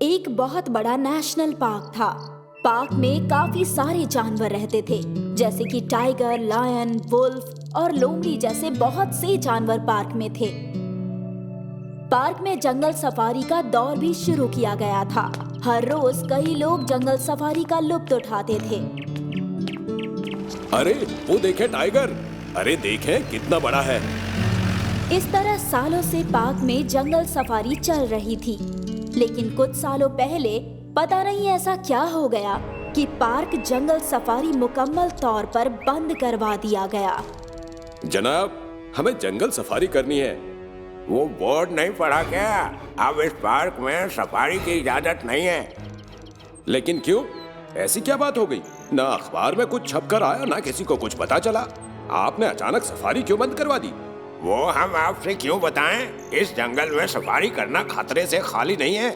एक बहुत बड़ा नेशनल पार्क था। पार्क में काफी सारे जानवर रहते थे, जैसे कि टाइगर, लायन, वुल्फ और लोमड़ी जैसे बहुत से जानवर पार्क में थे। पार्क में जंगल सफारी का दौर भी शुरू किया गया था। हर रोज कई लोग जंगल सफारी का लुत्फ उठाते थे। अरे वो देखे टाइगर, अरे देखें कितना बड़ा है। इस तरह सालों से पार्क में जंगल सफारी चल रही थी, लेकिन कुछ सालों पहले पता नहीं ऐसा क्या हो गया कि पार्क जंगल सफारी मुकम्मल तौर पर बंद करवा दिया गया। जनाब, हमें जंगल सफारी करनी है। वो बोर्ड नहीं पढ़ा क्या? अब इस पार्क में सफारी की इजाजत नहीं है। लेकिन क्यों? ऐसी क्या बात हो गई? ना अखबार में कुछ छप कर आया, ना किसी को कुछ पता चला। आपने अचानक सफारी क्यों बंद करवा दी? वो हम आपसे क्यों बताएं? इस जंगल में सफारी करना खतरे से खाली नहीं है।